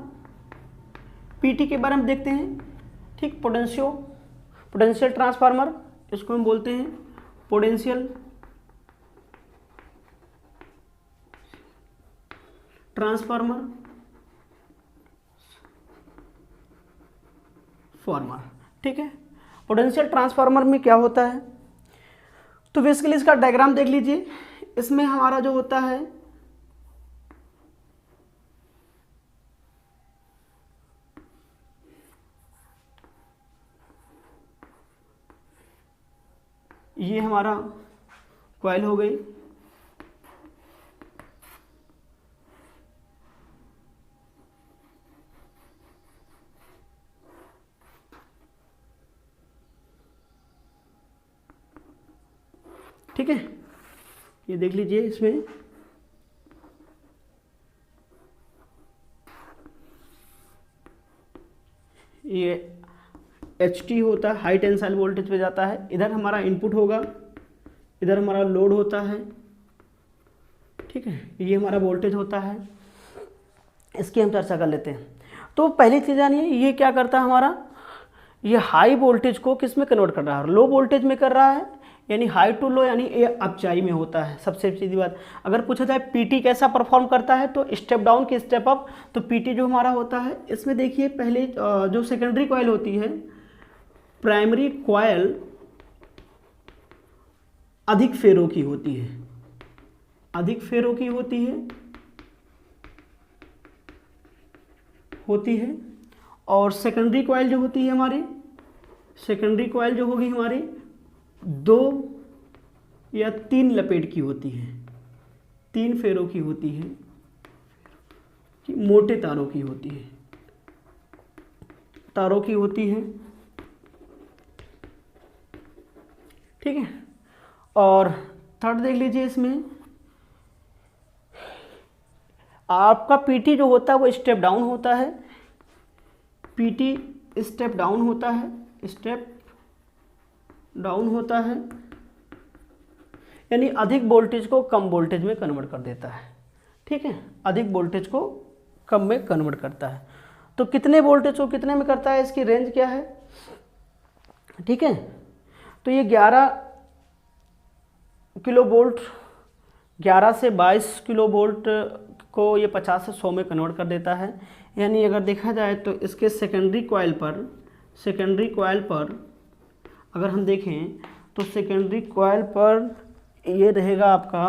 पीटी के बारे में देखते हैं। ठीक, पोटेंशियल ट्रांसफार्मर, इसको हम बोलते हैं पोटेंशियल ट्रांसफार्मर फॉर्मर। ठीक है, पोटेंशियल ट्रांसफार्मर में क्या होता है, तो बेसिकली इसका डायग्राम देख लीजिए। इसमें हमारा जो होता है ये हमारा कॉइल हो गई, ठीक है। ये देख लीजिए, इसमें ये HT होता है, हाई टेंसाइल वोल्टेज पे जाता है। इधर हमारा इनपुट होगा, इधर हमारा लोड होता है, ठीक है, ये हमारा वोल्टेज होता है। इसकी हम चर्चा कर लेते हैं। तो पहली चीज़ जानिए, ये क्या करता है हमारा, ये हाई वोल्टेज को किस में कन्वर्ट कर रहा है, लो वोल्टेज में कर रहा है, यानी हाई टू लो, यानी ये अपचाई में होता है। सबसे सीधी बात, अगर पूछा जाए पीटी कैसा परफॉर्म करता है, तो स्टेप डाउन की स्टेप अप। तो पीटी जो हमारा होता है, इसमें देखिए पहले जो सेकेंडरी कॉइल होती है, प्राइमरी कॉइल अधिक फेरों की होती है, अधिक फेरों की होती है, और सेकेंडरी कॉइल जो होती है हमारी, सेकेंडरी कॉइल जो होगी हमारी 2 या 3 लपेट की होती है, 3 फेरों की होती है, कि मोटे तारों की होती है, तारों की होती है, ठीक है। और थर्ड देख लीजिए, इसमें आपका पीटी जो होता है वो स्टेप डाउन होता है, पीटी स्टेप डाउन होता है, स्टेप डाउन होता है, यानी अधिक वोल्टेज को कम वोल्टेज में कन्वर्ट कर देता है, ठीक है, अधिक वोल्टेज को कम में कन्वर्ट करता है। तो कितने वोल्टेज को कितने में करता है, इसकी रेंज क्या है, ठीक है। तो ये 11 किलो वोल्ट, 11 से 22 किलो वोल्ट को ये 50 से 100 में कन्वर्ट कर देता है। यानी अगर देखा जाए तो इसके सेकेंडरी कॉइल पर अगर हम देखें तो सेकेंडरी कॉइल पर ये रहेगा आपका